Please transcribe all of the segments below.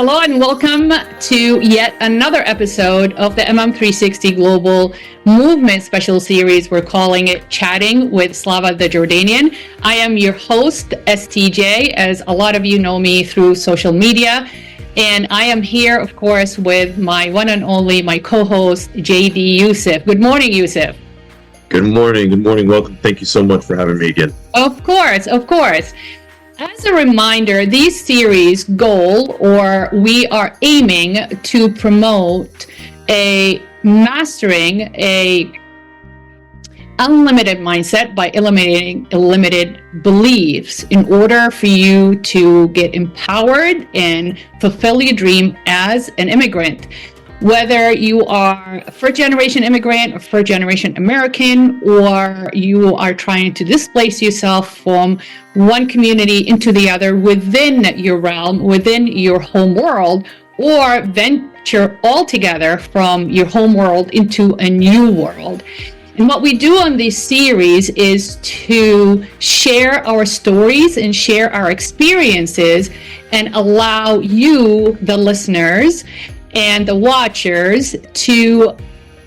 Hello and welcome to yet another episode of the MM360 Global Movement Special Series. We're calling it Chatting with Slava the Jordanian. I am your host, STJ, as a lot of you know me through social media. And I am here, of course, with my one and only, my co-host, JD Yusef. Good morning, Yusef. Good morning. Good morning. Welcome. Thank you so much for having me again. Of course. As a reminder, these series goal, or we are aiming to promote mastering a unlimited mindset by eliminating limited beliefs in order for you to get empowered and fulfill your dream as an immigrant. Whether you are a first-generation immigrant or first-generation American, or you are trying to displace yourself from one community into the other within your realm, within your home world, or venture altogether from your home world into a new world. And what we do on this series is to share our stories and share our experiences and allow you, the listeners, and the watchers to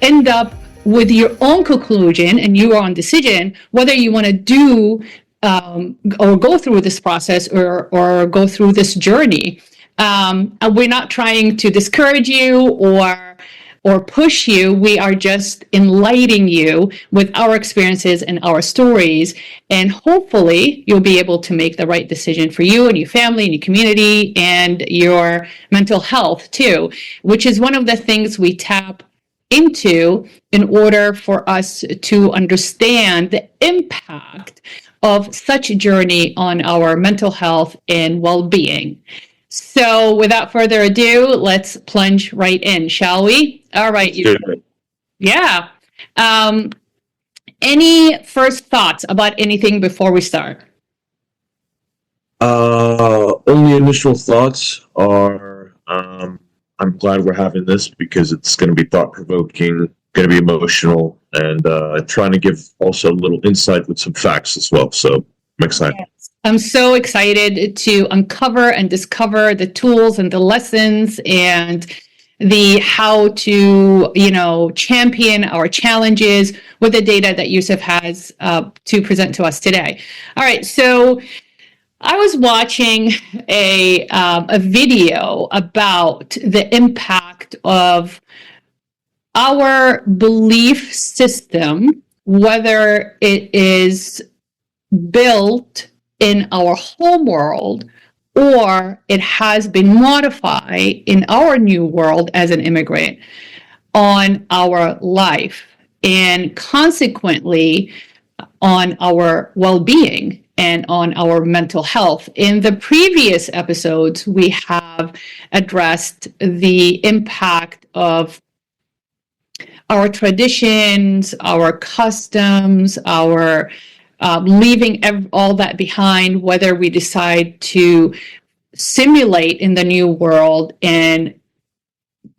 end up with your own conclusion and your own decision whether you want to do or go through this process or go through this journey. We're not trying to discourage you or push you. We are just enlightening you with our experiences and our stories, and hopefully you'll be able to make the right decision for you and your family and your community and your mental health too, which is one of the things we tap into in order for us to understand the impact of such a journey on our mental health and well-being. So without further ado, let's plunge right in, shall we? All right. Yeah. Any first thoughts about anything before we start? Only initial thoughts are, I'm glad we're having this because it's going to be thought-provoking, going to be emotional, and trying to give also a little insight with some facts as well. So I'm excited. Yes. I'm so excited to uncover and discover the tools and the lessons and the how to, champion our challenges with the data that Yusef has to present to us today. All right, so I was watching a video about the impact of our belief system, whether it is built in our home world or it has been modified in our new world as an immigrant on our life and consequently on our well-being and on our mental health. In the previous episodes, we have addressed the impact of our traditions, our customs, our leaving all that behind, whether we decide to simulate in the new world and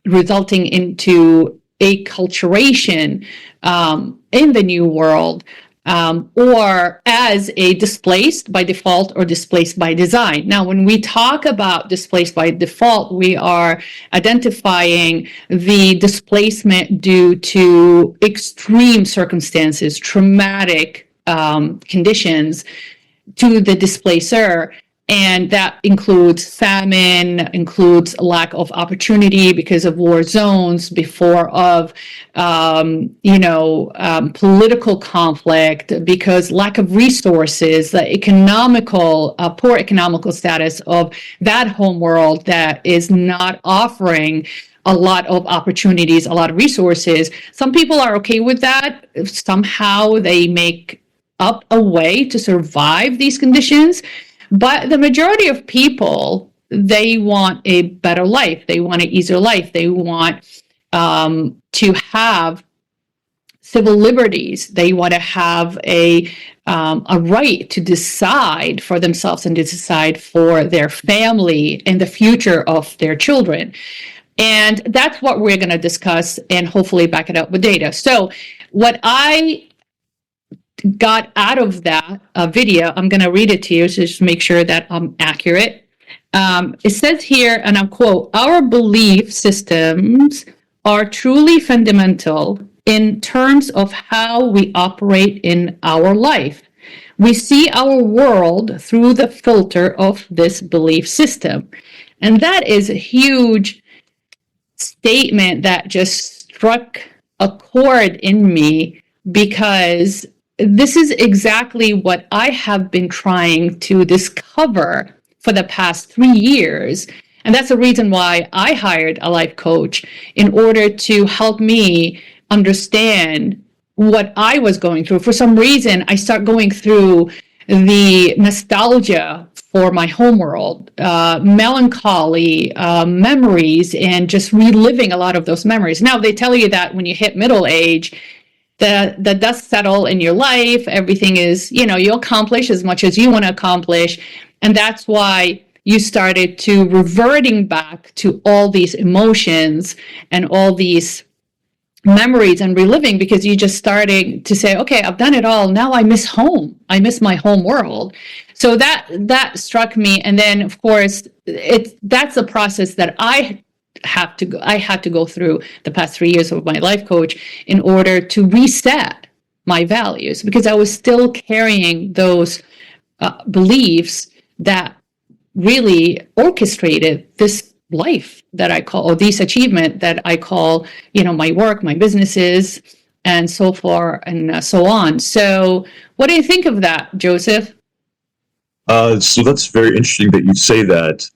resulting into acculturation in the new world, or as a displaced by default or displaced by design. Now, when we talk about displaced by default, we are identifying the displacement due to extreme circumstances, traumatic conditions to the displacer, and that includes famine, includes lack of opportunity because of war zones, before of political conflict, because lack of resources, the poor economical status of that home world that is not offering a lot of opportunities, a lot of resources. Some people are okay with that. Somehow they make up a way to survive these conditions. But the majority of people, they want a better life. They want an easier life. They want to have civil liberties. They want to have a right to decide for themselves and to decide for their family and the future of their children. And that's what we're going to discuss and hopefully back it up with data. So what I got out of that video, I'm going to read it to you to just make sure that I'm accurate. It says here, and I'll quote, our belief systems are truly fundamental in terms of how we operate in our life. We see our world through the filter of this belief system. And that is a huge statement that just struck a chord in me, because this is exactly what I have been trying to discover for the past 3 years. And that's the reason why I hired a life coach, in order to help me understand what I was going through. For some reason, I start going through the nostalgia for my homeworld, melancholy, memories, and just reliving a lot of those memories. Now, they tell you that when you hit middle age, the dust settle in your life, everything is, you accomplish as much as you want to accomplish. And that's why you started to reverting back to all these emotions and all these memories and reliving, because you just starting to say, okay, I've done it all. Now I miss home. I miss my home world. So that struck me. And then, of course, that's a process that I had to go through the past 3 years of my life coach, in order to reset my values, because I was still carrying those beliefs that really orchestrated this life that I call, or this achievement that I call, my work, my businesses, and so far and so on. So what do you think of that, Joseph? So that's very interesting that you say that.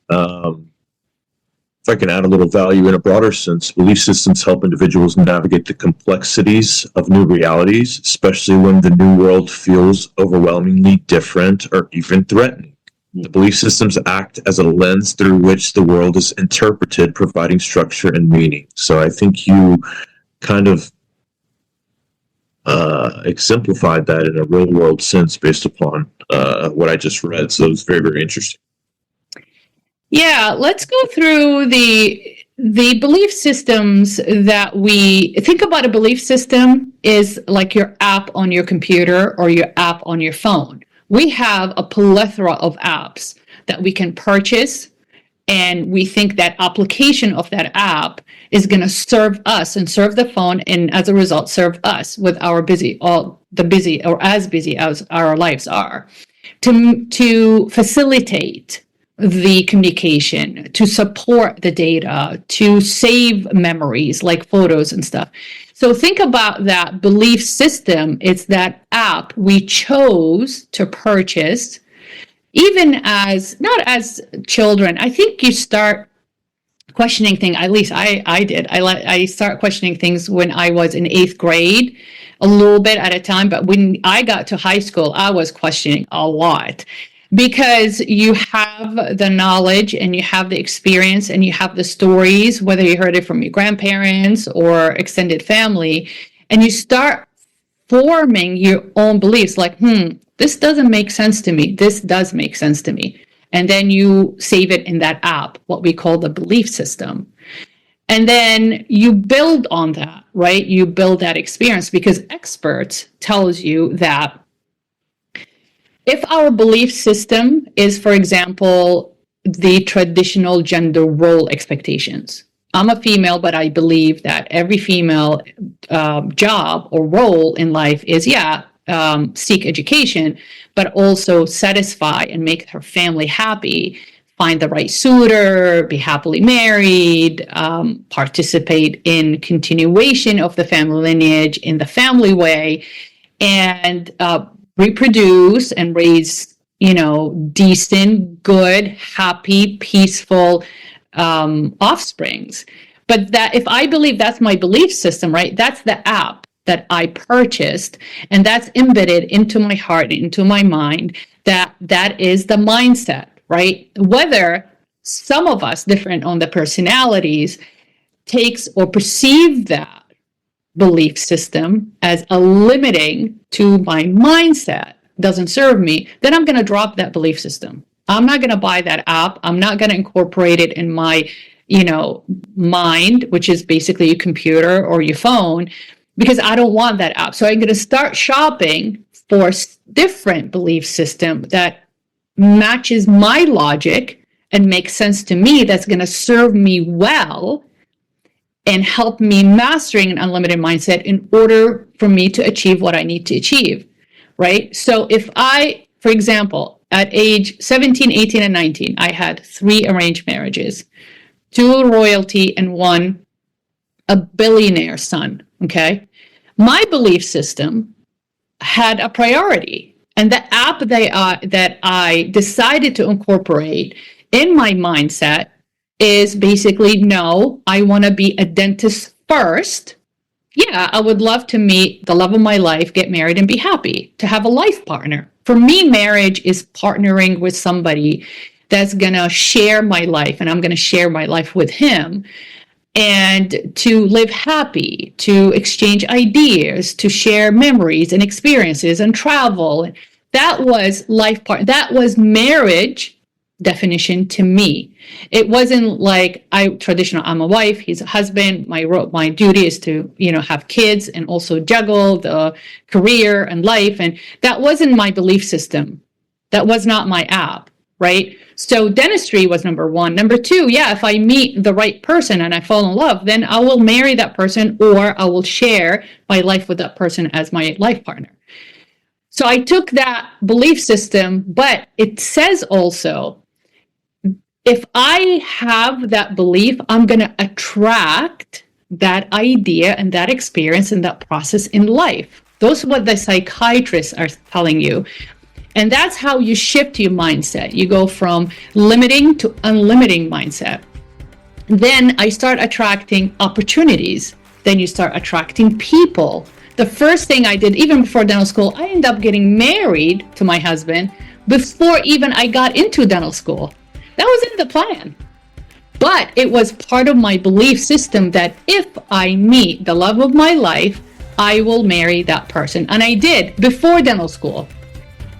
If I can add a little value in a broader sense, belief systems help individuals navigate the complexities of new realities, especially when the new world feels overwhelmingly different or even threatening. The belief systems act as a lens through which the world is interpreted, providing structure and meaning. So I think you kind of exemplified that in a real world sense based upon what I just read. So it's very, very interesting. Yeah, let's go through the belief systems that we think about. A belief system is like your app on your computer or your app on your phone. We have a plethora of apps that we can purchase, and we think that application of that app is going to serve us and serve the phone, and as a result, serve us with our busy as our lives are, to facilitate the communication, to support the data, to save memories like photos and stuff. So think about that belief system. It's that app we chose to purchase, even not as children. I think you start questioning things, at least I did. I start questioning things when I was in 8th grade, a little bit at a time. But when I got to high school, I was questioning a lot, because you have the knowledge and you have the experience and you have the stories, whether you heard it from your grandparents or extended family, and you start forming your own beliefs like, this doesn't make sense to me. This does make sense to me. And then you save it in that app, what we call the belief system. And then you build on that, right? You build that experience, because experts tells you that if our belief system is, for example, the traditional gender role expectations. I'm a female, but I believe that every female job or role in life is, seek education, but also satisfy and make her family happy, find the right suitor, be happily married, participate in continuation of the family lineage in the family way, and reproduce and raise, decent, good, happy, peaceful offsprings. But that, if I believe that's my belief system, right, that's the app that I purchased, and that's embedded into my heart, into my mind, that is the mindset, right? Whether some of us, different on the personalities, takes or perceive that belief system as a limiting to my mindset, doesn't serve me, then I'm going to drop that belief system. I'm not going to buy that app. I'm not going to incorporate it in my, mind, which is basically your computer or your phone, because I don't want that app. So I'm going to start shopping for different belief system that matches my logic and make sense to me, that's going to serve me well and help me mastering an unlimited mindset in order for me to achieve what I need to achieve, right? So if I, for example, at age 17, 18, and 19, I had 3 arranged marriages, 2 royalty and 1 a billionaire son, okay? My belief system had a priority. And the app that I decided to incorporate in my mindset is basically, no, I want to be a dentist first. Yeah, I would love to meet the love of my life, get married, and be happy, to have a life partner. For me, marriage is partnering with somebody that's going to share my life, and I'm going to share my life with him, and to live happy, to exchange ideas, to share memories and experiences and travel. That was life part. That was marriage definition to me. It wasn't like I'm a wife, he's a husband. My duty is to, have kids and also juggle the career and life. And that wasn't my belief system. That was not my app, right? So dentistry was number 1. Number 2, yeah, if I meet the right person and I fall in love, then I will marry that person, or I will share my life with that person as my life partner. So I took that belief system, but it says also, if I have that belief, I'm going to attract that idea and that experience and that process in life. Those are what the psychiatrists are telling you. And that's how you shift your mindset. You go from limiting to unlimiting mindset. Then I start attracting opportunities. Then you start attracting people. The first thing I did, even before dental school, I ended up getting married to my husband before even I got into dental school. That wasn't the plan. But it was part of my belief system that if I meet the love of my life, I will marry that person. And I did before dental school.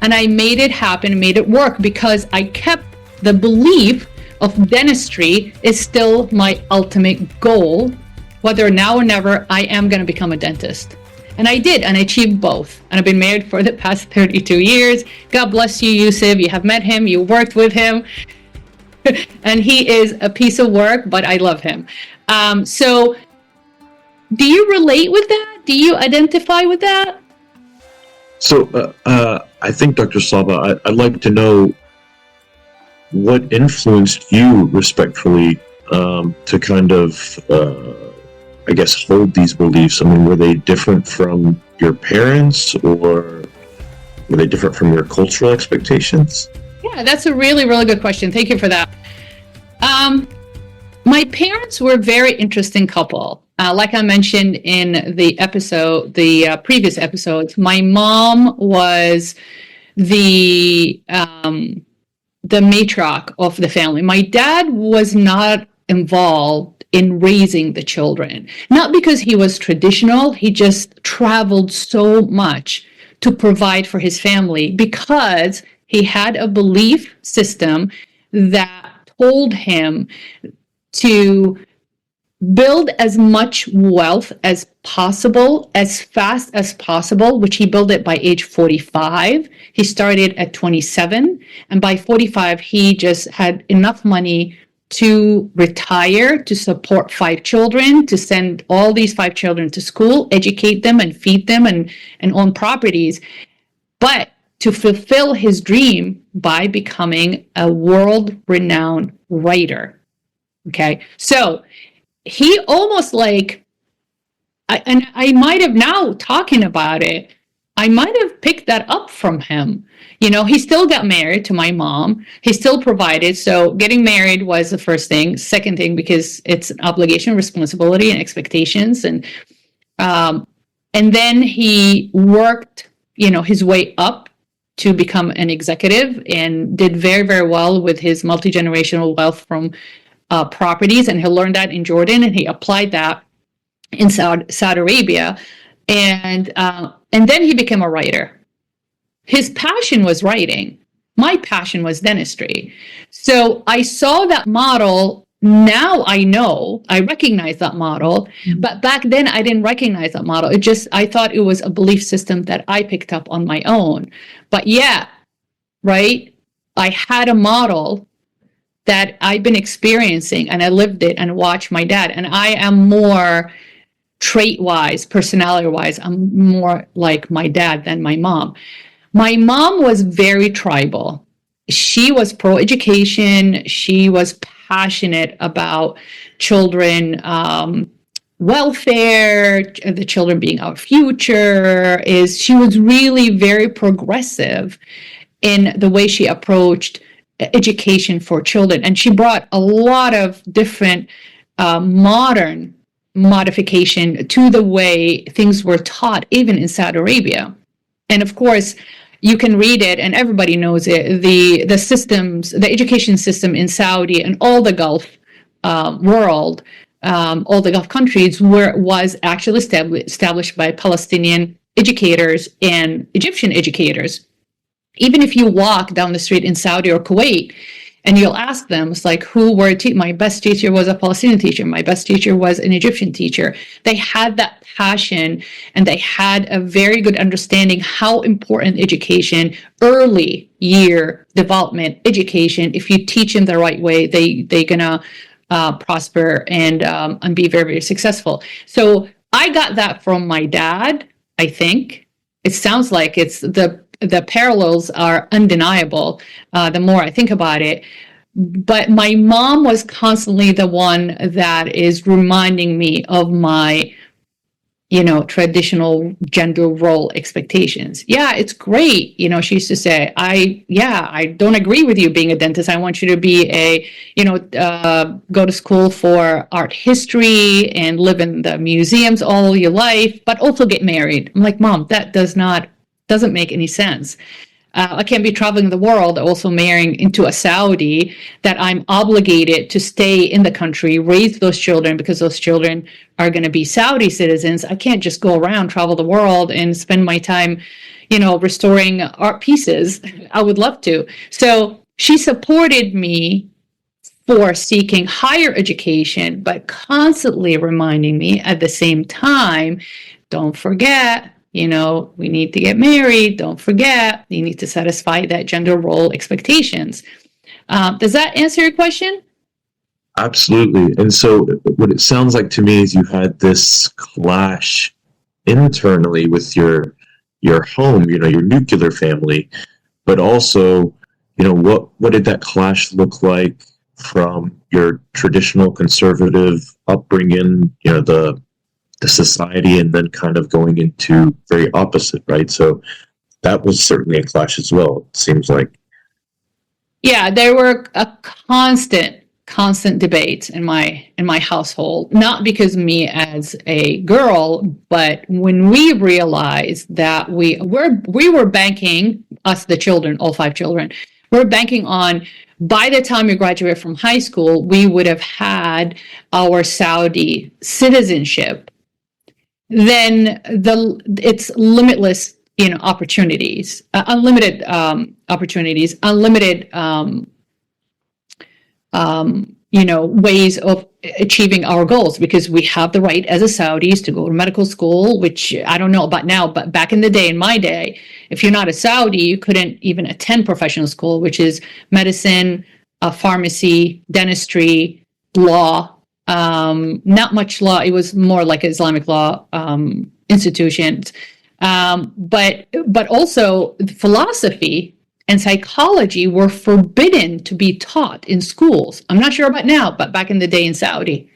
And I made it happen, made it work, because I kept the belief of dentistry is still my ultimate goal. Whether now or never, I am going to become a dentist. And I did, and I achieved both. And I've been married for the past 32 years. God bless you, Yusef. You have met him, you worked with him. And he is a piece of work, but I love him. So do you relate with that? Do you identify with that? So I think, Dr. Slava, I'd like to know what influenced you respectfully to kind of, I guess, hold these beliefs. I mean, were they different from your parents, or were they different from your cultural expectations? Yeah, that's a really, really good question. Thank you for that. My parents were a very interesting couple. Like I mentioned in the previous episodes, my mom was the matriarch of the family. My dad was not involved in raising the children, not because he was traditional. He just traveled so much to provide for his family because he had a belief system that told him to build as much wealth as possible, as fast as possible, which he built it by age 45. He started at 27, and by 45, he just had enough money to retire, to support 5 children, to send all these 5 children to school, educate them and feed them and own properties. But to fulfill his dream by becoming a world-renowned writer. Okay, so he almost like, and I might have, now talking about it, I might have picked that up from him. He still got married to my mom. He still provided. So getting married was the first thing. Second thing, because it's an obligation, responsibility, and expectations. And then he worked, his way up to become an executive, and did very, very well with his multi-generational wealth from properties. And he learned that in Jordan, and he applied that in Saudi Arabia. And then he became a writer. His passion was writing. My passion was dentistry. So I saw that model. Now I recognize that model, but back then I didn't recognize that model. I thought it was a belief system that I picked up on my own. But yeah, right? I had a model that I've been experiencing, and I lived it and watched my dad. And I am more trait-wise, personality-wise, I'm more like my dad than my mom. My mom was very tribal. She was pro-education. She was passionate about children welfare, the children being our future. She was really very progressive in the way she approached education for children. And she brought a lot of different modern modification to the way things were taught, even in Saudi Arabia. And of course, you can read it, and everybody knows it. The systems, the education system in Saudi and all the Gulf world, all the Gulf countries, was actually established by Palestinian educators and Egyptian educators. Even if you walk down the street in Saudi or Kuwait, and you'll ask them, it's like, who were my best teacher was a Palestinian teacher, my best teacher was an Egyptian teacher. They had that passion, and they had a very good understanding how important education, early year development education, if you teach them the right way, they're gonna prosper and be very, very successful. So I got that from my dad. I think it sounds like it's the parallels are undeniable the more I think about it. But my mom was constantly the one that is reminding me of my, traditional gender role expectations. Yeah, it's great. She used to say, I don't agree with you being a dentist. I want you to be go to school for art history and live in the museums all your life, but also get married. I'm like, Mom, that doesn't make any sense. I can't be traveling the world, also marrying into a Saudi that I'm obligated to stay in the country, raise those children, because those children are going to be Saudi citizens. I can't just go around, travel the world, and spend my time, restoring art pieces. I would love to. So she supported me for seeking higher education, but constantly reminding me at the same time, don't forget, we need to get married. Don't forget, you need to satisfy that gender role expectations. Does that answer your question? Absolutely. And so what it sounds like to me is you had this clash internally with your home, your nuclear family, but also, what did that clash look like from your traditional conservative upbringing, the society, and then kind of going into very opposite, right? So that was certainly a clash as well, it seems like. Yeah, there were a constant debates in my household, not because me as a girl, but when we realized that we were banking, us the children, all 5 children, we're banking on, by the time we graduate from high school, we would have had our Saudi citizenship. Then it's limitless, opportunities, unlimited opportunities, unlimited, ways of achieving our goals, because we have the right as a Saudis to go to medical school, which I don't know about now, but back in the day, in my day, if you're not a Saudi, you couldn't even attend professional school, which is medicine, pharmacy, dentistry, law. Not much law. It was more like Islamic law institutions, but also philosophy and psychology were forbidden to be taught in schools. I'm not sure about now, but back in the day in Saudi.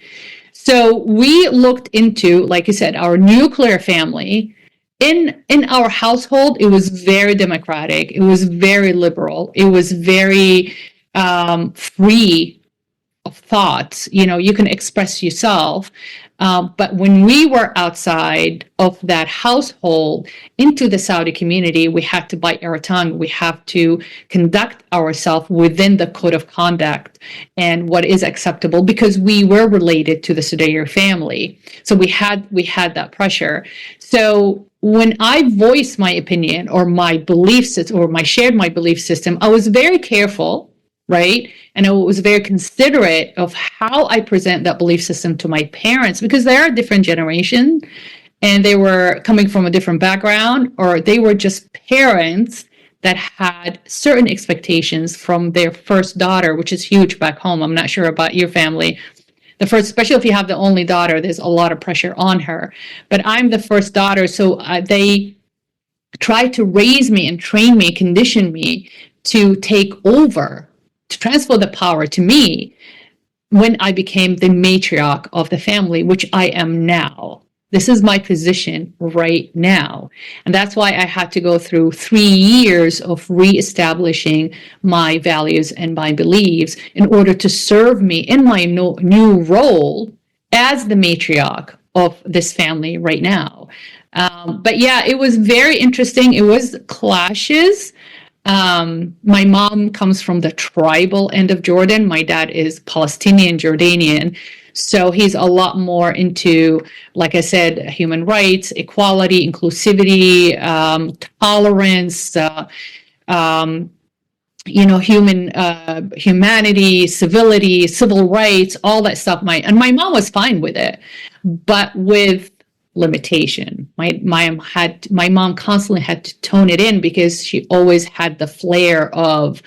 So we looked into, like you said, our nuclear family. In our household, it was very democratic. It was very liberal. It was very free of thoughts. You can express yourself. But when we were outside of that household into the Saudi community, we had to bite our tongue. We have to conduct ourselves within the code of conduct and what is acceptable, because we were related to the Sudair family. So we had that pressure. So when I voiced my opinion or my belief system, or shared my belief system, I was very careful, right? And I was very considerate of how I present that belief system to my parents, because they are a different generation and they were coming from a different background, or they were just parents that had certain expectations from their first daughter, which is huge back home. I'm not sure about your family. The first, especially if you have the only daughter, there's a lot of pressure on her. But I'm the first daughter, so they tried to raise me and train me, condition me to take over, to transfer the power to me when I became the matriarch of the family, which I am now. This is my position right now. And that's why I had to go through 3 years of reestablishing my values and my beliefs in order to serve me in my new role as the matriarch of this family right now. But yeah, it was very interesting. It was clashes. My mom comes from the tribal end of Jordan. My dad is Palestinian Jordanian. So he's a lot more into, like I said, human rights, equality, inclusivity, tolerance, humanity, civility, civil rights, all that stuff. My mom was fine with it, but with limitation. My mom constantly had to tone it in because she always had the flair of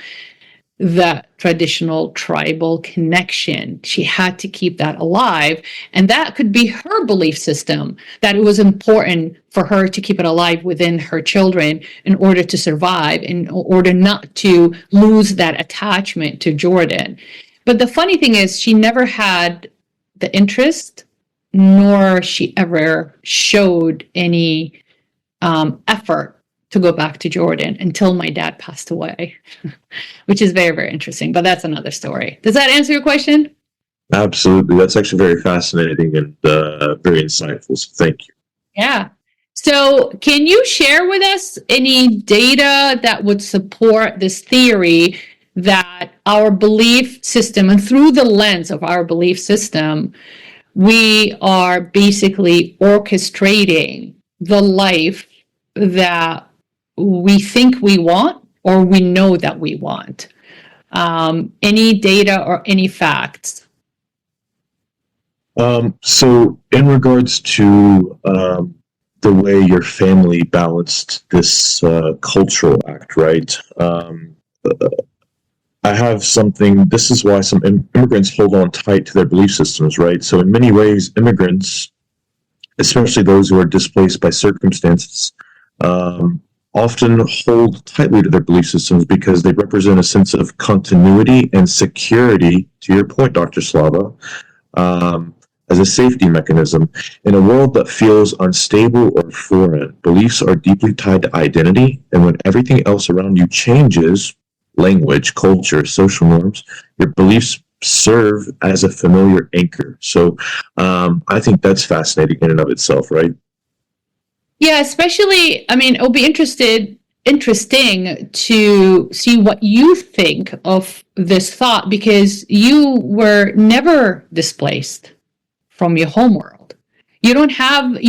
the traditional tribal connection. She had to keep that alive. And that could be her belief system, that it was important for her to keep it alive within her children in order to survive, in order not to lose that attachment to Jordan. But the funny thing is, she never had the interest, nor she ever showed any effort to go back to Jordan until my dad passed away, which is very, very interesting. But that's another story. Does that answer your question? Absolutely. That's actually very fascinating and very insightful. So thank you. Yeah. So can you share with us any data that would support this theory that our belief system, and through the lens of our belief system, we are basically orchestrating the life that we think we want, or we know that we want? Any data or any facts? So in regards to the way your family balanced this cultural act, right? I have something, this is why some immigrants hold on tight to their belief systems, right? So in many ways, immigrants, especially those who are displaced by circumstances, often hold tightly to their belief systems because they represent a sense of continuity and security, to your point, Dr. Slava, as a safety mechanism. In a world that feels unstable or foreign, beliefs are deeply tied to identity, and when everything else around you changes, language, culture, social norms, your beliefs serve as a familiar anchor. So I think that's fascinating in and of itself, right? Yeah, especially, it'll be interesting to see what you think of this thought, because you were never displaced from your homeworld. You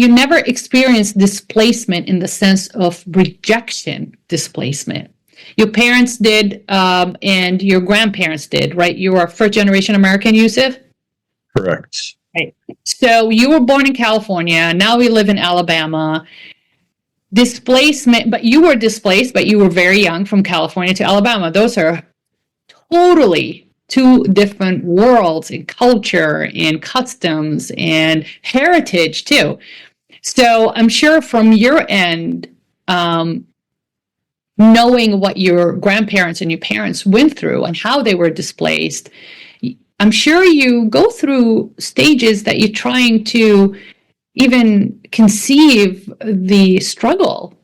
never experienced displacement in the sense of rejection displacement. Your parents did, and your grandparents did, right? You are a first-generation American, Yusef? Correct. Right. So you were born in California. Now we live in Alabama. Displacement, but you were displaced, but you were very young, from California to Alabama. Those are totally two different worlds in culture and customs and heritage too. So I'm sure from your end, knowing what your grandparents and your parents went through and how they were displaced, I'm sure you go through stages that you're trying to even conceive the struggle.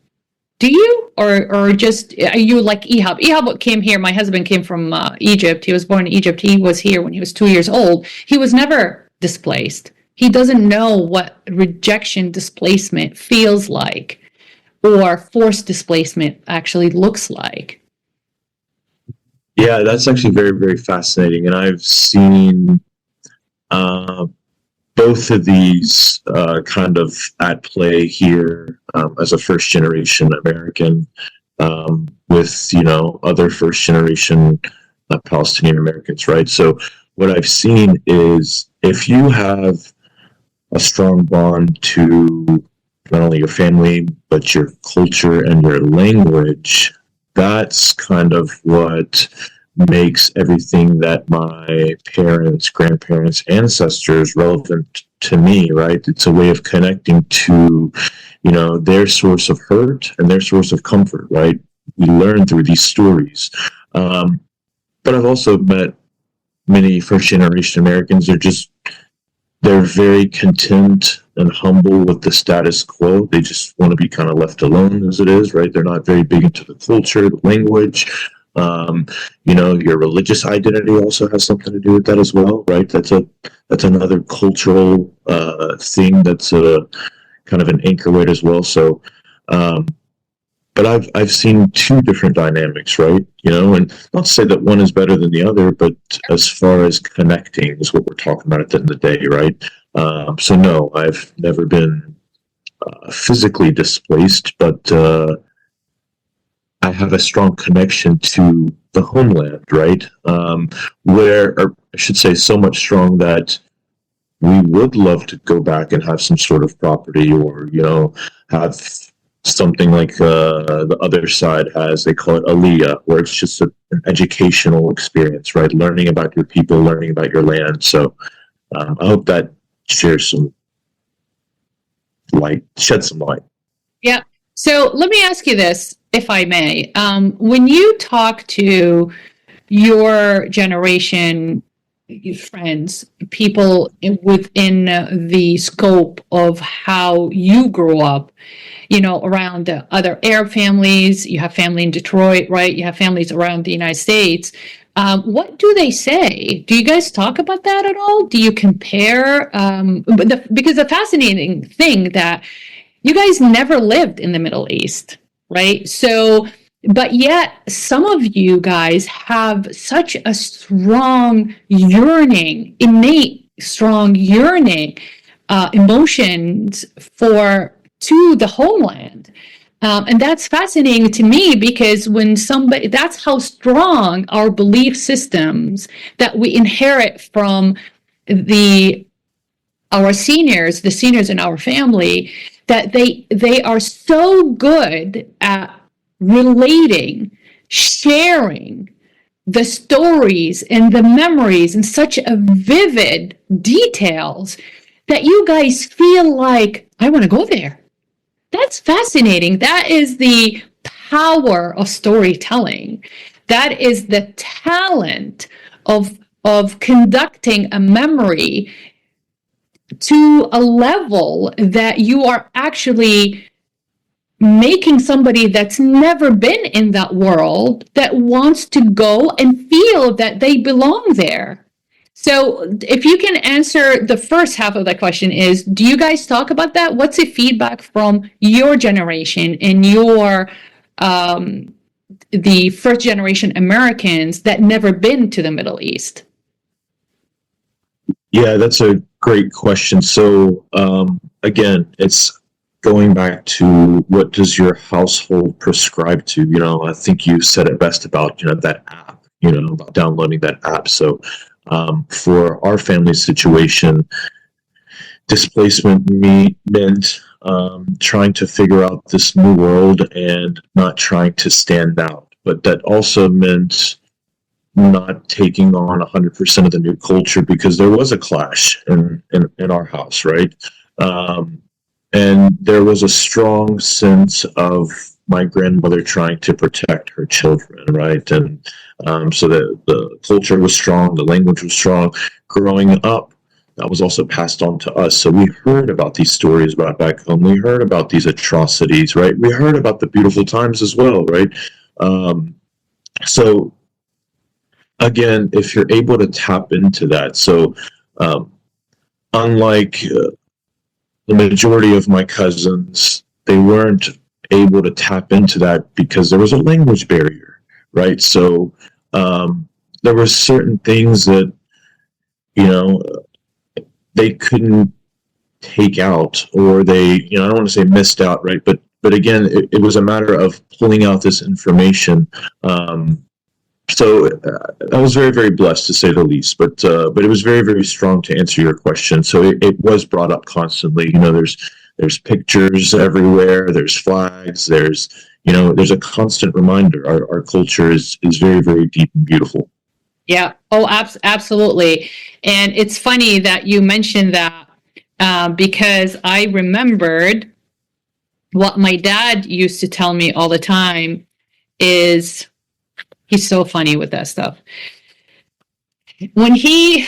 Do you? Or just, are you like Ehab? Ehab came here. My husband came from Egypt. He was born in Egypt. He was here when he was 2 years old. He was never displaced. He doesn't know what rejection displacement feels like, or forced displacement actually looks like. Yeah, that's actually very, very fascinating. And I've seen both of these kind of at play here as a first generation American with, other first generation Palestinian Americans, right? So what I've seen is, if you have a strong bond to not only your family, but your culture and your language, that's kind of what makes everything that my parents, grandparents, ancestors relevant to me, right? It's a way of connecting to, their source of hurt and their source of comfort, right? We learn through these stories. But I've also met many first generation Americans. They're very content and humble with the status quo. They just want to be kind of left alone as it is, right? They're not very big into the culture, the language. Your religious identity also has something to do with that as well, right? That's another cultural thing that's a kind of an anchor weight as well. So, but I've seen two different dynamics, right? And not to say that one is better than the other, but as far as connecting is what we're talking about at the end of the day, right? So no, I've never been physically displaced, but I have a strong connection to the homeland, right? Or I should say, so much strong that we would love to go back and have some sort of property, or have something like the other side has. They call it aliyah, where it's just an educational experience, right? Learning about your people, learning about your land. So I hope that shares some light, shed some light. Yeah. So let me ask you this, if I may. When you talk to your generation, friends, people within the scope of how you grew up, around the other Arab families, you have family in Detroit, right? You have families around the United States. What do they say? Do you guys talk about that at all? Do you compare? Because the fascinating thing that you guys never lived in the Middle East, right? So, but yet some of you guys have such a strong yearning, innate, strong yearning, emotions to the homeland. And that's fascinating to me, because that's how strong our belief systems that we inherit from our seniors, the seniors in our family, that they are so good at relating, sharing the stories and the memories in such a vivid details that you guys feel like, I want to go there. That's fascinating. That is the power of storytelling. That is the talent of conducting a memory to a level that you are actually making somebody that's never been in that world that wants to go and feel that they belong there. So if you can answer the first half of that question is, do you guys talk about that? What's the feedback from your generation and the first generation Americans that never been to the Middle East? Yeah, that's a great question. So again, it's going back to, what does your household prescribe to? I think you said it best about that app, about downloading that app. So for our family situation, displacement meant trying to figure out this new world and not trying to stand out. But that also meant not taking on 100% of the new culture, because there was a clash in our house, right? And there was a strong sense of my grandmother trying to protect her children, right? And so the culture was strong, the language was strong. Growing up, that was also passed on to us. So we heard about these stories about back home. We heard about these atrocities, right? We heard about the beautiful times as well, right? So again, if you're able to tap into that, so unlike the majority of my cousins, they weren't able to tap into that because there was a language barrier, right? So there were certain things that, they couldn't take out, or they, I don't want to say missed out, right? But again, it was a matter of pulling out this information. So I was very, very blessed, to say the least, but it was very, very strong to answer your question. So it was brought up constantly. There's pictures everywhere. There's flags. There's there's a constant reminder. Our culture is very, very deep and beautiful. Yeah. Oh, absolutely. And it's funny that you mentioned that because I remembered what my dad used to tell me all the time is he's so funny with that stuff. When he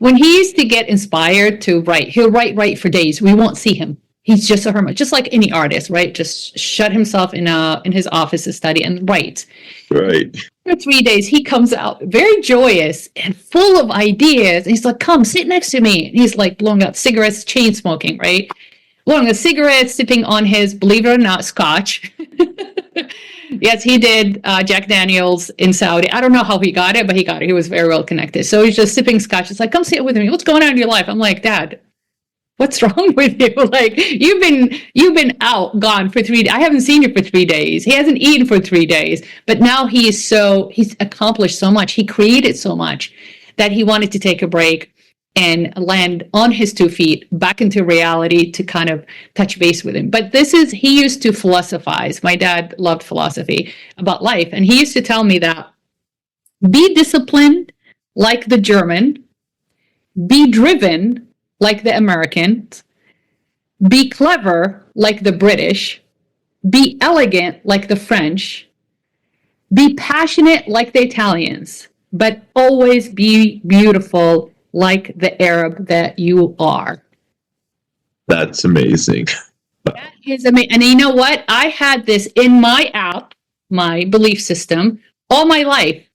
used to get inspired to write, he'll write for days. We won't see him. He's just a hermit, just like any artist, right? Just shut himself in his office to study and write. Right. For 3 days, he comes out very joyous and full of ideas. And he's like, "Come, sit next to me." And he's like blowing out cigarettes, chain smoking, right? Blowing a cigarette, sipping on his, believe it or not, scotch. Yes, he did Jack Daniels in Saudi. I don't know how he got it, but he got it. He was very well connected. So he's just sipping scotch. It's like, "Come sit with me. What's going on in your life?" I'm like, "Dad, what's wrong with you? Like, you've been out, gone for 3 days. I haven't seen you for 3 days. He hasn't eaten for 3 days. But now he's accomplished so much. He created so much that he wanted to take a break and land on his 2 feet back into reality to kind of touch base with him. But he used to philosophize. My dad loved philosophy about life. And he used to tell me that be disciplined like the German, be driven like the Americans, be clever like the British, be elegant like the French, be passionate like the Italians, but always be beautiful like the Arab that you are. That's amazing. That is amazing. And you know what? I had this in my app, my belief system, all my life.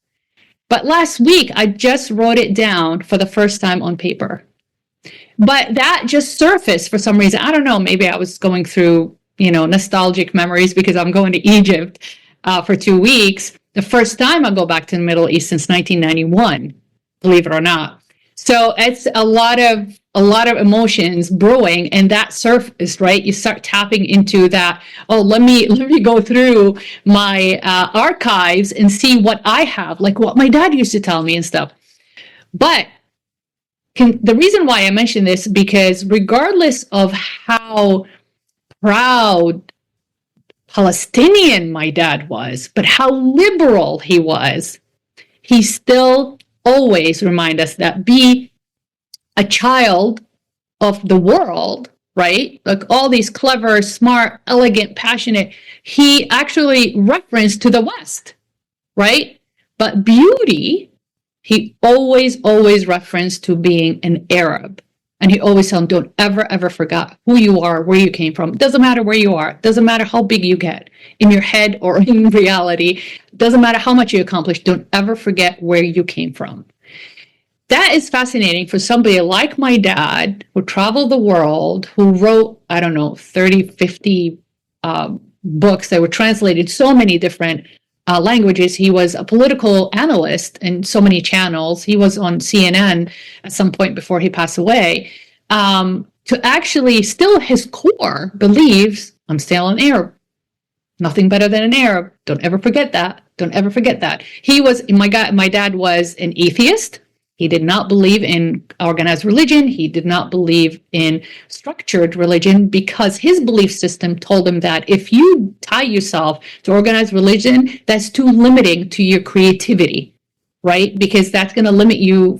But last week, I just wrote it down for the first time on paper. But that just surfaced for some reason. I don't know. Maybe I was going through, nostalgic memories because I'm going to Egypt for 2 weeks. The first time I go back to the Middle East since 1991, believe it or not. So it's a lot of emotions brewing, and that surface, right? You start tapping into that. Oh, let me go through my archives and see what I have, like what my dad used to tell me and stuff. But the reason why I mention this, because regardless of how proud Palestinian my dad was, but how liberal he was, he still always remind us that be a child of the world, right? Like all these clever, smart, elegant, passionate, he actually referenced to the West, right? But beauty, he always referenced to being an Arab. And he always told them, don't ever forget who you are, where you came from. It doesn't matter where you are. It doesn't matter how big you get in your head or in reality. It doesn't matter how much you accomplish. Don't ever forget where you came from. That is fascinating for somebody like my dad, who traveled the world, who wrote, 30, 50 books that were translated so many different languages. He was a political analyst in so many channels. He was on CNN at some point before he passed away. To actually still his core believes, I'm still an Arab. Nothing better than an Arab. Don't ever forget that. Don't ever forget that. My dad was an atheist. He did not believe in organized religion. He did not believe in structured religion because his belief system told him that if you tie yourself to organized religion, that's too limiting to your creativity, right? Because that's going to limit you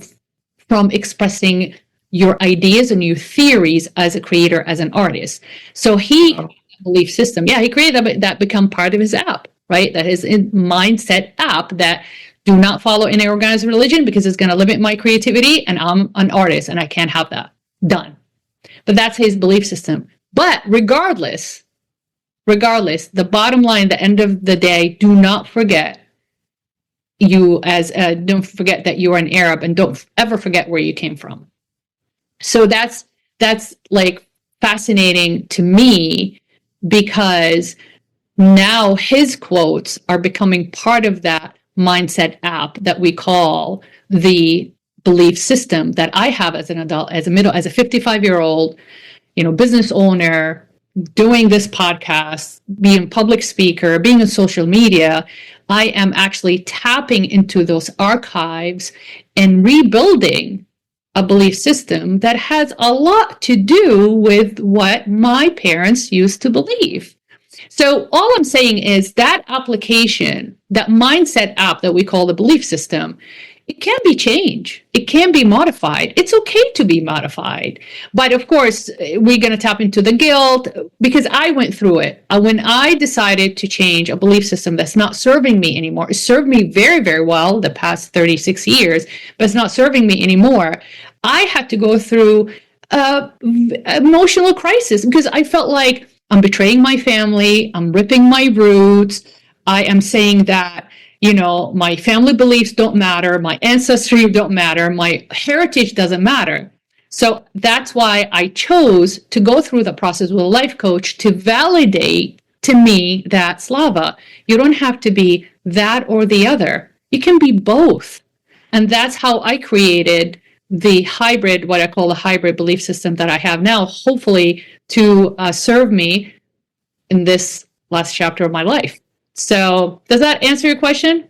from expressing your ideas and your theories as a creator, as an artist. So belief system, he created that become part of his app, right? That is a mindset app that do not follow any organized religion because it's going to limit my creativity, and I'm an artist and I can't have that done. But that's his belief system. But regardless, the bottom line, the end of the day, do not forget don't forget that you are an Arab, and don't ever forget where you came from. So that's like fascinating to me, because now his quotes are becoming part of that mindset app that we call the belief system that I have as an adult, as a 55-year-old, business owner, doing this podcast, being a public speaker, being on social media. I am actually tapping into those archives and rebuilding a belief system that has a lot to do with what my parents used to believe. So all I'm saying is that application, that mindset app that we call the belief system, it can be changed. It can be modified. It's okay to be modified. But of course, we're going to tap into the guilt because I went through it. When I decided to change a belief system that's not serving me anymore, it served me very, very well the past 36 years, but it's not serving me anymore. I had to go through emotional crisis because I felt like I'm betraying my family. I'm ripping my roots. I am saying that, my family beliefs don't matter. My ancestry don't matter. My heritage doesn't matter. So that's why I chose to go through the process with a life coach to validate to me that, Slava, you don't have to be that or the other. You can be both. And that's how I created the hybrid, what I call the hybrid belief system that I have now, hopefully to serve me in this last chapter of my life. So does that answer your question?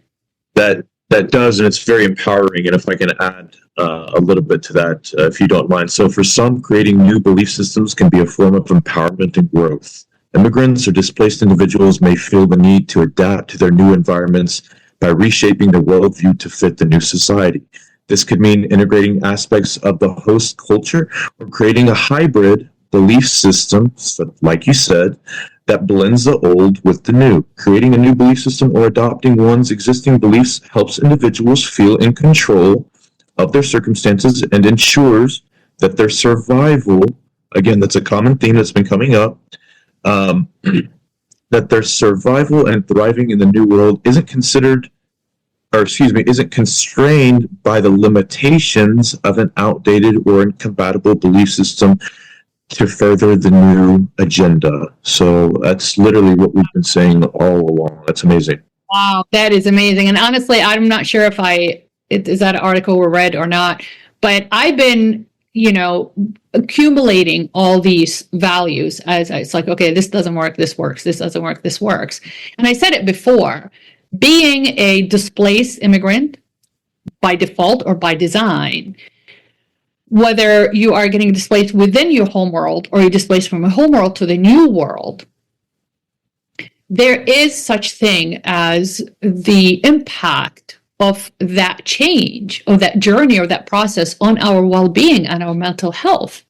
That does, and it's very empowering. And if I can add a little bit to that, if you don't mind. So for some, creating new belief systems can be a form of empowerment and growth. Immigrants or displaced individuals may feel the need to adapt to their new environments by reshaping their worldview to fit the new society. This could mean integrating aspects of the host culture or creating a hybrid belief system, so like you said, that blends the old with the new. Creating a new belief system or adopting one's existing beliefs helps individuals feel in control of their circumstances and ensures that their survival, again, that's a common theme that's been coming up, that their survival and thriving in the new world isn't constrained by the limitations of an outdated or incompatible belief system to further the new agenda. So that's literally what we've been saying all along. That's amazing. Wow, that is amazing. And honestly, I'm not sure if is that an article we read or not, but I've been, accumulating all these values as it's like, okay, this doesn't work, this works, this doesn't work, this works. And I said it before, being a displaced immigrant by default or by design, whether you are getting displaced within your home world or you're displaced from a home world to the new world, there is such thing as the impact of that change, or that journey, or that process on our well-being and our mental health.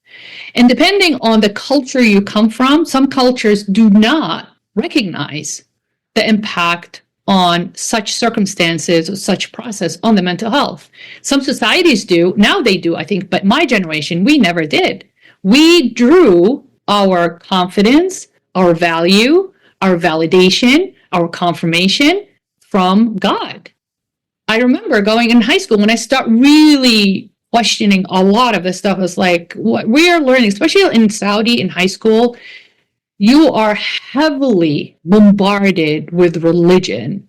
And depending on the culture you come from, some cultures do not recognize the impact on such circumstances or such process on the mental health. Some societies do, now they do, I think, but my generation, we never did. We drew our confidence, our value, our validation, our confirmation from God. I remember going in high school when I start really questioning a lot of this stuff. It's like what we are learning, especially in Saudi in high school, you are heavily bombarded with religion.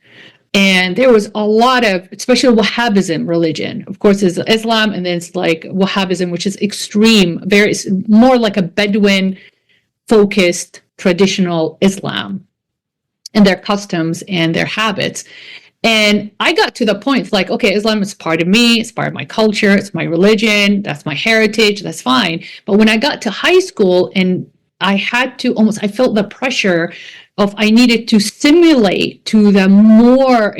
And there was a lot of, especially Wahhabism religion. Of course, there's Islam, and then it's like Wahhabism, which is extreme, very more like a Bedouin focused traditional Islam and their customs and their habits. And I got to the point, it's like, okay, Islam is part of me, it's part of my culture, it's my religion, that's my heritage, that's fine. But when I got to high school and I had to I felt the pressure of I needed to simulate to the more,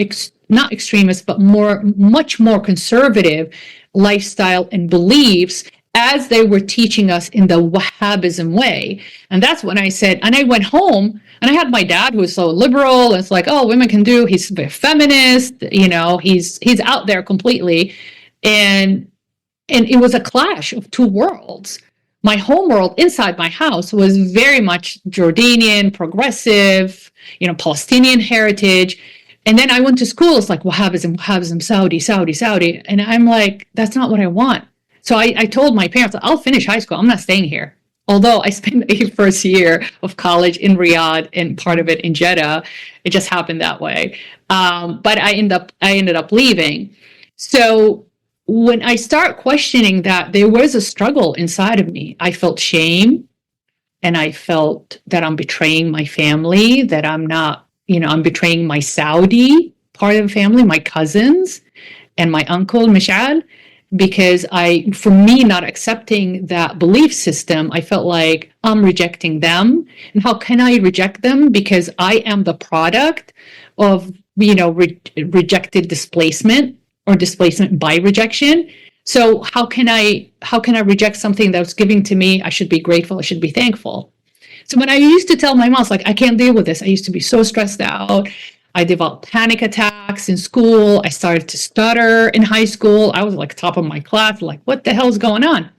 not extremist, but much more conservative lifestyle and beliefs as they were teaching us in the Wahhabism way. And that's when I said, and I went home and I had my dad who was so liberal. And it's like, oh, women can do, he's a feminist, he's out there completely. And it was a clash of two worlds. My home world inside my house was very much Jordanian, progressive, Palestinian heritage. And then I went to school, it's like Wahhabism, Saudi. And I'm like, that's not what I want. So I told my parents, I'll finish high school. I'm not staying here. Although I spent the first year of college in Riyadh and part of it in Jeddah. It just happened that way. But I ended up leaving. So when I start questioning that, there was a struggle inside of me. I felt shame, and I felt that I'm betraying my family, that I'm not, I'm betraying my Saudi part of the family, my cousins and my uncle, Mishal, because for me, not accepting that belief system, I felt like I'm rejecting them. And how can I reject them? Because I am the product of, rejected displacement or displacement by rejection. So how can I reject something that was given to me? I should be grateful. I should be thankful. So when I used to tell my mom, I can't deal with this. I used to be so stressed out. I developed panic attacks in school. I started to stutter in high school. I was top of my class, what the hell is going on?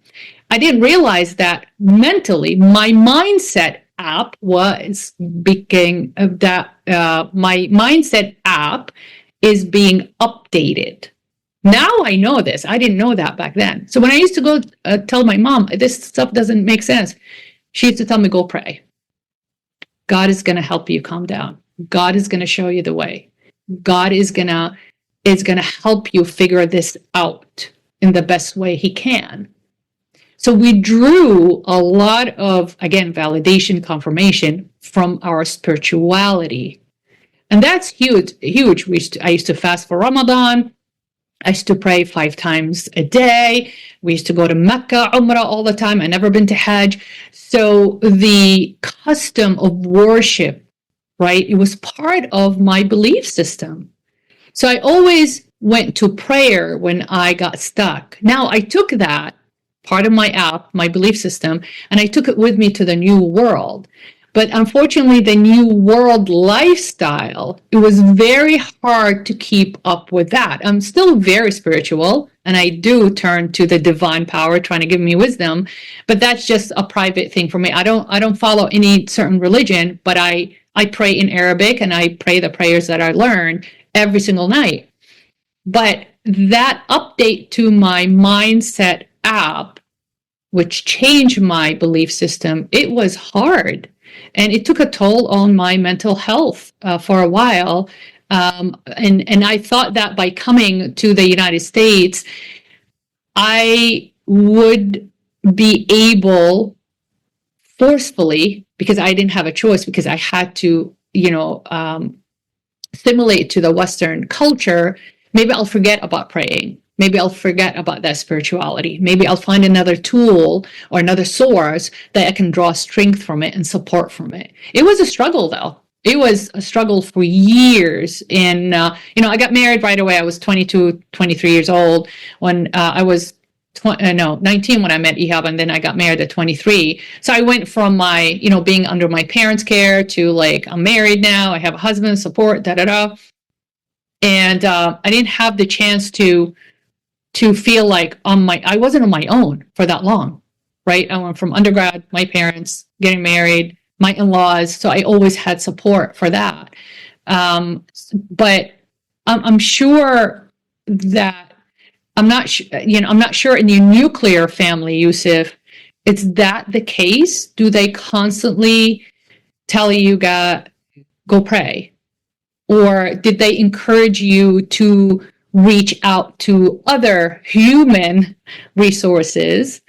I didn't realize that mentally my mindset app was being my mindset app is being updated. Now I know this. I didn't know that back then. So when I used to go tell my mom, this stuff doesn't make sense, she used to tell me, go pray. God is going to help you calm down. God is going to show you the way. God is going to help you figure this out in the best way he can. So we drew a lot of, again, validation, confirmation from our spirituality. And that's huge. I used to fast for Ramadan. I used to pray 5 times a day. We used to go to Mecca, Umrah all the time. I never been to Hajj. So the custom of worship, right? It was part of my belief system. So I always went to prayer when I got stuck. Now I took that part of my app, my belief system, and I took it with me to the new world. But unfortunately, the new world lifestyle, it was very hard to keep up with that. I'm still very spiritual, and I do turn to the divine power trying to give me wisdom, but that's just a private thing for me. I don't follow any certain religion, but I pray in Arabic, and I pray the prayers that I learned every single night. But that update to my mindset app, which changed my belief system, it was hard. And it took a toll on my mental health for a while. And I thought that by coming to the United States, I would be able forcefully, because I didn't have a choice, because I had to, assimilate to the Western culture. Maybe I'll forget about praying. Maybe I'll forget about that spirituality. Maybe I'll find another tool or another source that I can draw strength from it and support from it. It was a struggle, though. It was a struggle for years. And, I got married right away. I was 22, 23 years old when I was 19 when I met Ihab, and then I got married at 23. So I went from my, being under my parents' care to I'm married now. I have a husband, support, da-da-da. And I didn't have the chance to feel like I wasn't on my own for that long, right? I went from undergrad, my parents, getting married, my in-laws. So I always had support for that. But I'm sure that I'm not sure in your nuclear family, Yusef, is that the case? Do they constantly tell you, go pray? Or did they encourage you to reach out to other human resources,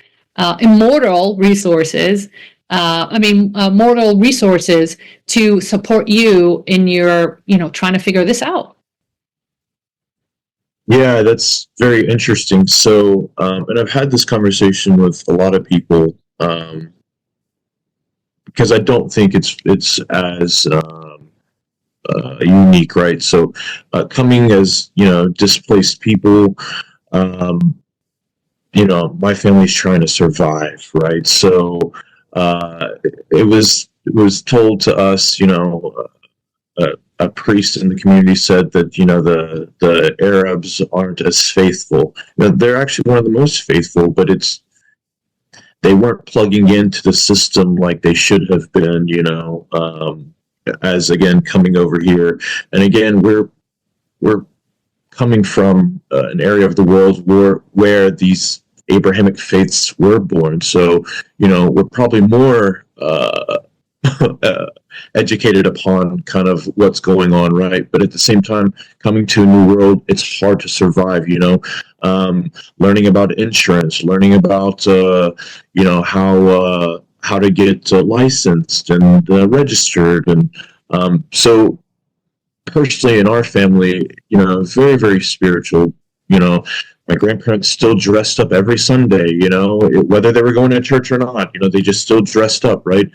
immortal resources, mortal resources to support you in your, trying to figure this out? Yeah, that's very interesting. So, and I've had this conversation with a lot of people, because I don't think it's as unique, right? So, coming as displaced people, my family's trying to survive, right? So, it was told to us, a priest in the community said that the Arabs aren't as faithful. They're actually one of the most faithful, but they weren't plugging into the system like they should have been. As again coming over here, and again we're coming from an area of the world where these Abrahamic faiths were born. So we're probably more educated upon kind of what's going on, right? But at the same time, coming to a new world, it's hard to survive. Learning about insurance, learning about how to get licensed and registered, and so personally in our family, very, very spiritual. My grandparents still dressed up every Sunday, whether they were going to church or not, they just still dressed up, right?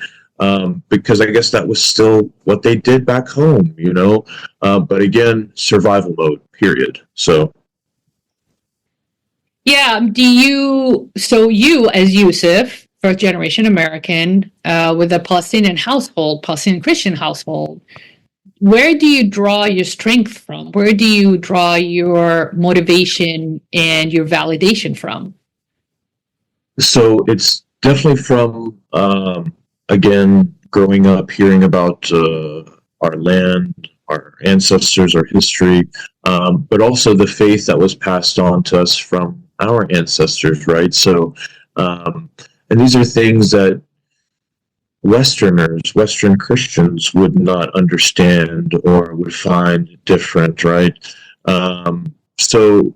Because I guess that was still what they did back home, but again, survival mode, period. So. Yeah. So you as Yusuf, first generation American, with a Palestinian Christian household, where do you draw your strength from? Where do you draw your motivation and your validation from? So it's definitely from, again, growing up, hearing about our land, our ancestors, our history, but also the faith that was passed on to us from our ancestors, right? So, and these are things that Western Christians would not understand or would find different, right? So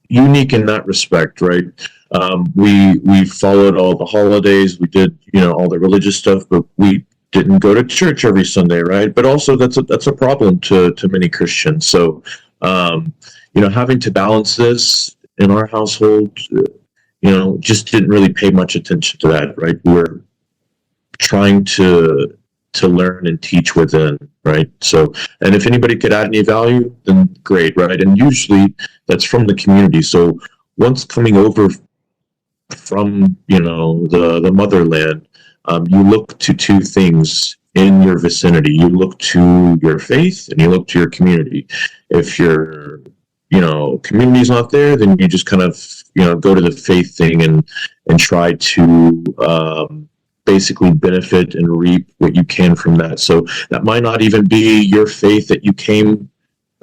unique in that respect, right? We followed all the holidays, we did all the religious stuff, but we didn't go to church every Sunday, right? But also that's a problem to many Christians. So having to balance this in our household, just didn't really pay much attention to that, right? We're trying to learn and teach within, right? So, and if anybody could add any value, then great, right? And usually that's from the community. So once coming over from, the motherland, you look to two things in your vicinity. You look to your faith and you look to your community. If your, community's not there, then you just kind of, go to the faith thing and try to, basically benefit and reap what you can from that. So that might not even be your faith that you came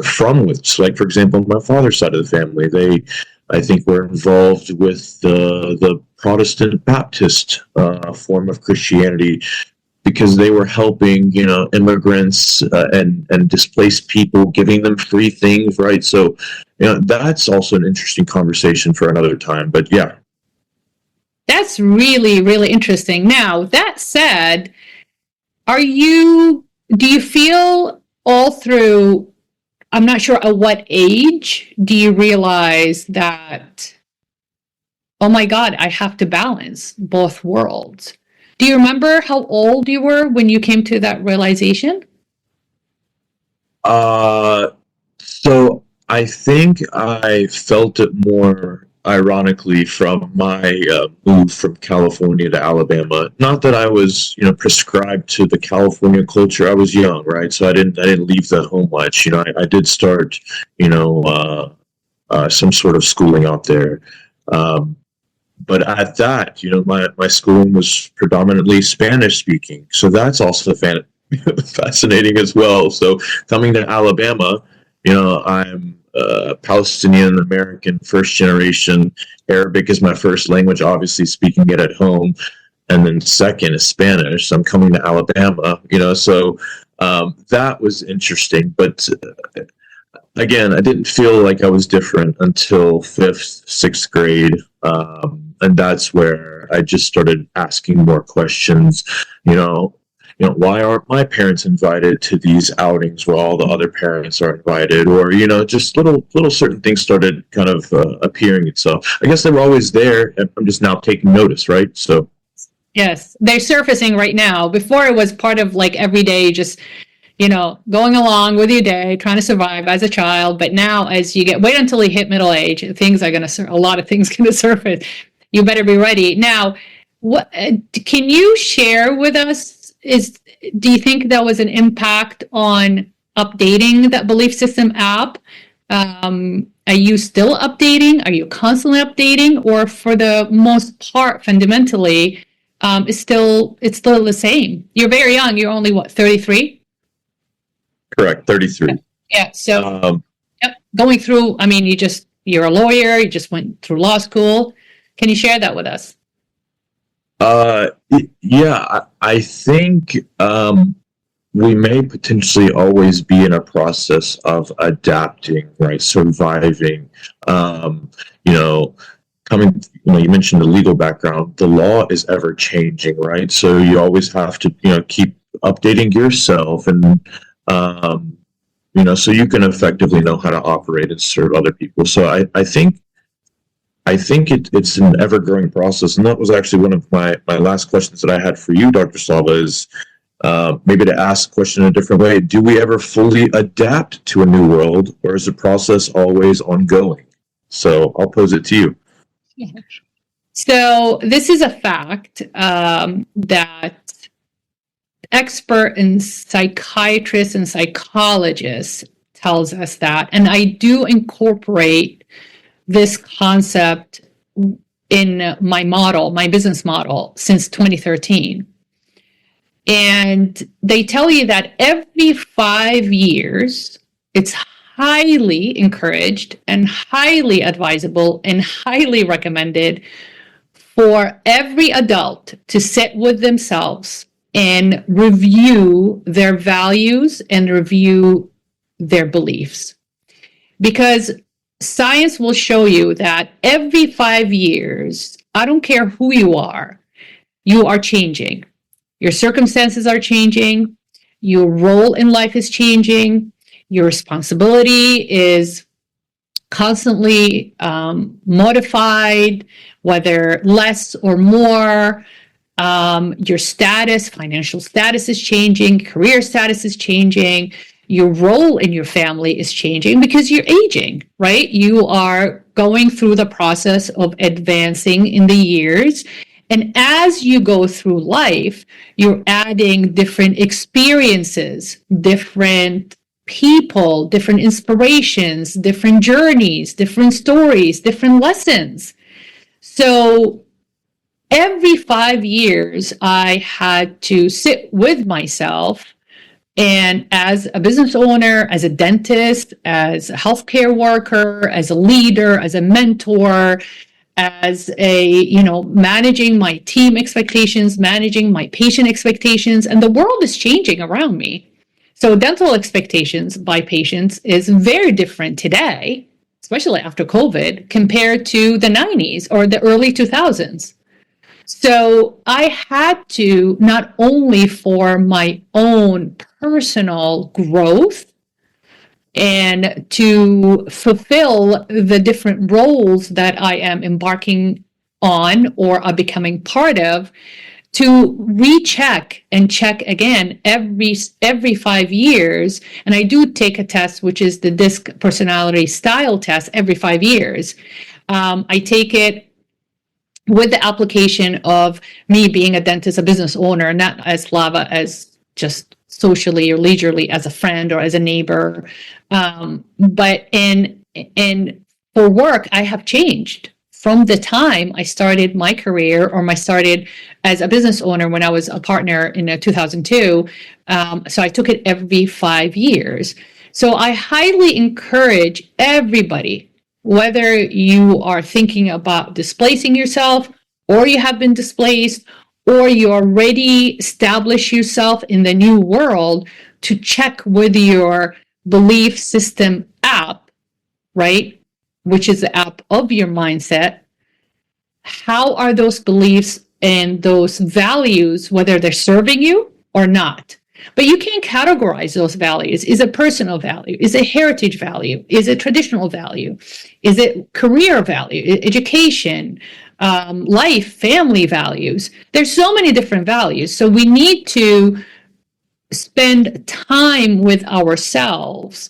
from with. So like, for example, my father's side of the family, I think were involved with the Protestant Baptist form of Christianity because they were helping, immigrants and displaced people, giving them free things, right? So, that's also an interesting conversation for another time. But yeah. That's really, really interesting. Now, that said, do you feel all through, I'm not sure at what age do you realize that, oh my God, I have to balance both worlds? Do you remember how old you were when you came to that realization? So I think I felt it more ironically from my move from California to Alabama. Not that I was, prescribed to the California culture. I was young, right? So I didn't leave the home much. I did start, some sort of schooling out there. But at that, my schooling was predominantly Spanish speaking. So that's also fascinating as well. So coming to Alabama, I'm Palestinian American, first generation. Arabic is my first language, obviously speaking it at home. And then second is Spanish. So I'm coming to Alabama, so that was interesting. But again, I didn't feel like I was different until 5th, 6th grade. And that's where I just started asking more questions, why aren't my parents invited to these outings where all the other parents are invited? Or, just little certain things started kind of appearing itself. I guess they were always there, and I'm just now taking notice, right? So. Yes, they're surfacing right now. Before it was part of like every day, just, going along with your day, trying to survive as a child. But now as you wait until you hit middle age, a lot of things going to surface. You better be ready. Now, what can you share with us? Do you think that was an impact on updating that belief system app? Are you still updating? Are you constantly updating? Or for the most part, fundamentally, it's still the same? You're very young. You're only, 33? Correct, 33. Yeah, so going through, you're a lawyer, you just went through law school. Can you share that with us? Yeah, I think we may potentially always be in a process of adapting, right? Surviving. Coming, you mentioned the legal background. The law is ever changing, right? So you always have to, keep updating yourself and, so you can effectively know how to operate and serve other people. So I think I think it's an ever-growing process, and that was actually one of my last questions that I had for you, Dr. Slava, is maybe to ask the question in a different way. Do we ever fully adapt to a new world, or is the process always ongoing? So I'll pose it to you. So this is a fact that expert and psychiatrists and psychologists tells us that, and I do incorporate this concept in my model, my business model, since 2013. And they tell you that every 5 years, it's highly encouraged and highly advisable and highly recommended for every adult to sit with themselves and review their values and review their beliefs. Because science will show you that every 5 years, I don't care who you are changing. Your circumstances are changing. Your role in life is changing. Your responsibility is constantly modified, whether less or more. Your status, financial status is changing. Career status is changing. Your role in your family is changing because you're aging, right? You are going through the process of advancing in the years. And as you go through life, you're adding different experiences, different people, different inspirations, different journeys, different stories, different lessons. So every 5 years, I had to sit with myself. And as a business owner, as a dentist, as a healthcare worker, as a leader, as a mentor, as managing my team expectations, managing my patient expectations, and the world is changing around me. So dental expectations by patients is very different today, especially after COVID, compared to the 90s or the early 2000s. So I had to, not only for my own personal growth and to fulfill the different roles that I am embarking on or are becoming part of, to recheck and check again every 5 years. And I do take a test, which is the DISC personality style test, every 5 years. I take it with the application of me being a dentist, a business owner, not as Slava, as just socially or leisurely as a friend or as a neighbor. But in for work, I have changed from the time I started my career or I started as a business owner when I was a partner in 2002. So I took it every 5 years. So I highly encourage everybody, whether you are thinking about displacing yourself or you have been displaced or you already established yourself in the new world, to check with your belief system app, right? Which is the app of your mindset. How are those beliefs and those values, whether they're serving you or not? But you can't categorize those values. Is it personal value? Is it heritage value? Is it traditional value? Is it career value, education, life, family values? There's so many different values. So we need to spend time with ourselves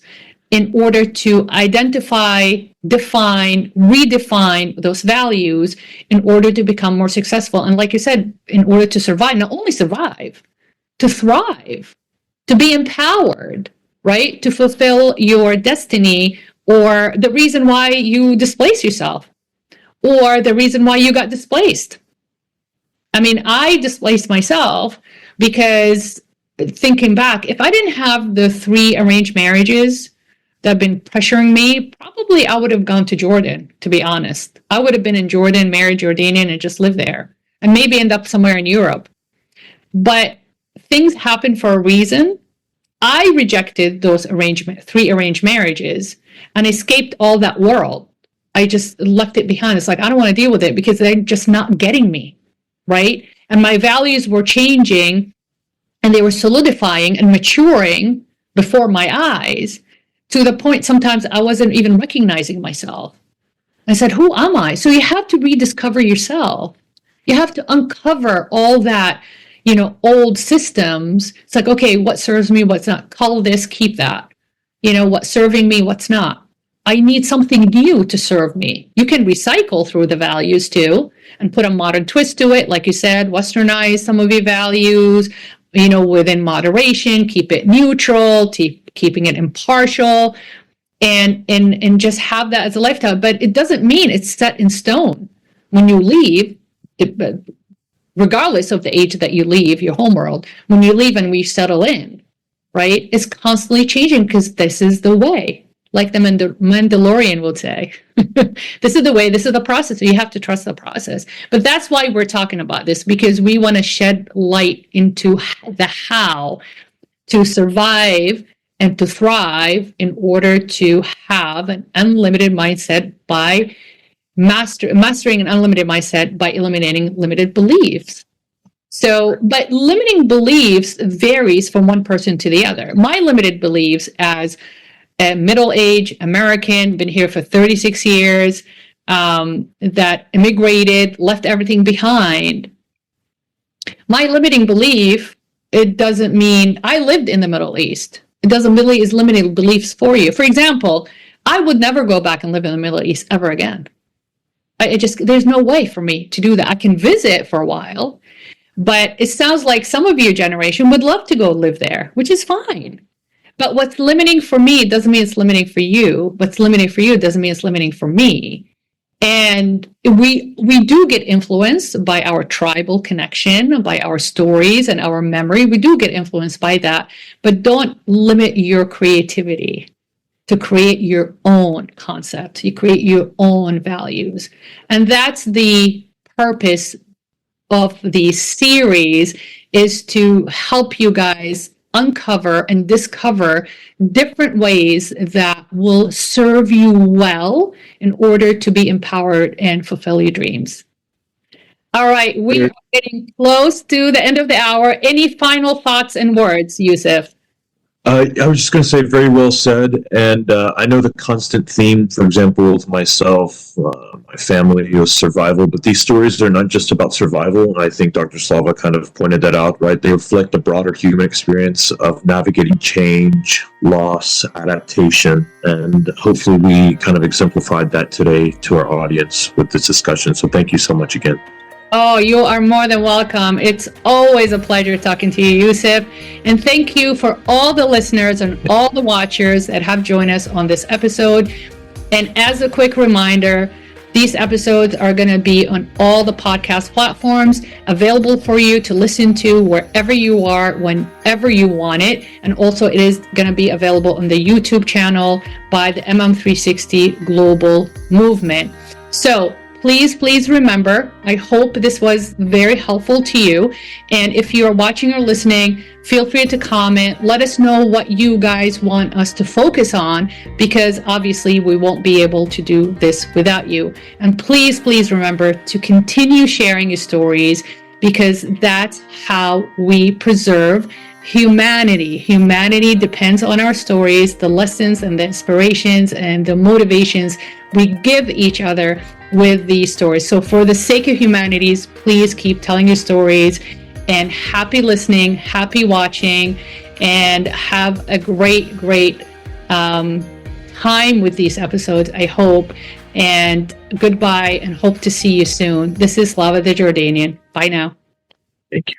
in order to identify, define, redefine those values in order to become more successful. And like you said, in order to survive, not only survive, to thrive, to be empowered, right? To fulfill your destiny, or the reason why you displace yourself, or the reason why you got displaced. I mean, I displaced myself because, thinking back, if I didn't have the 3 arranged marriages that have been pressuring me, probably I would have gone to Jordan, to be honest. I would have been in Jordan, married Jordanian, and just lived there, and maybe end up somewhere in Europe. But things happen for a reason. I rejected those 3 arranged marriages and escaped all that world. I just left it behind. It's like, I don't want to deal with it because they're just not getting me, right? And my values were changing and they were solidifying and maturing before my eyes, to the point sometimes I wasn't even recognizing myself. I said, who am I? So you have to rediscover yourself. You have to uncover all that, old systems. It's like, okay, what serves me, what's not? Call this, keep that. What's serving me, what's not. I need something new to serve me. You can recycle through the values too and put a modern twist to it. Like you said, westernize some of your values, within moderation, keep it neutral, keeping it impartial, and just have that as a lifestyle. But it doesn't mean it's set in stone. When you leave, regardless of the age that you leave your homeworld, when you leave and we settle in, right, it's constantly changing because this is the way. Like the Mandalorian would say, this is the way, this is the process. So you have to trust the process. But that's why we're talking about this, because we want to shed light into the how to survive and to thrive in order to have an unlimited mindset by mastering an unlimited mindset by eliminating limited beliefs. So, but limiting beliefs varies from one person to the other. My limited beliefs as a middle-aged American, been here for 36 years, that immigrated, left everything behind. My limiting belief, it doesn't mean I lived in the Middle East. It doesn't really is limiting beliefs for you. For example, I would never go back and live in the Middle East ever again. There's no way for me to do that. I can visit for a while, but it sounds like some of your generation would love to go live there, which is fine. But what's limiting for me doesn't mean it's limiting for you. What's limiting for you doesn't mean it's limiting for me. And we do get influenced by our tribal connection, by our stories and our memory. We do get influenced by that. But don't limit your creativity to create your own concept. You create your own values. And that's the purpose of the series, is to help you guys uncover and discover different ways that will serve you well in order to be empowered and fulfill your dreams. All right, we are getting close to the end of the hour. Any final thoughts and words, Yusef? I was just going to say, very well said. And I know the constant theme, for example, with myself, my family, is survival. But these stories are not just about survival. And I think Dr. Slava kind of pointed that out, right? They reflect a broader human experience of navigating change, loss, adaptation. And hopefully we kind of exemplified that today to our audience with this discussion. So thank you so much again. Oh, you are more than welcome. It's always a pleasure talking to you, Yusef. And thank you for all the listeners and all the watchers that have joined us on this episode. And as a quick reminder, these episodes are going to be on all the podcast platforms, available for you to listen to wherever you are, whenever you want it. And also it is going to be available on the YouTube channel by the MM360 Global Movement. So please remember, I hope this was very helpful to you. And if you are watching or listening, feel free to comment. Let us know what you guys want us to focus on, because obviously we won't be able to do this without you. And please remember to continue sharing your stories, because that's how we preserve humanity. Humanity depends on our stories, the lessons and the inspirations and the motivations we give each other with these stories. So for the sake of humanities, please keep telling your stories, and happy listening, happy watching, and have a great time with these episodes, I hope. And goodbye, and hope to see you soon. This is Slava the Jordanian. Bye now. Thank you.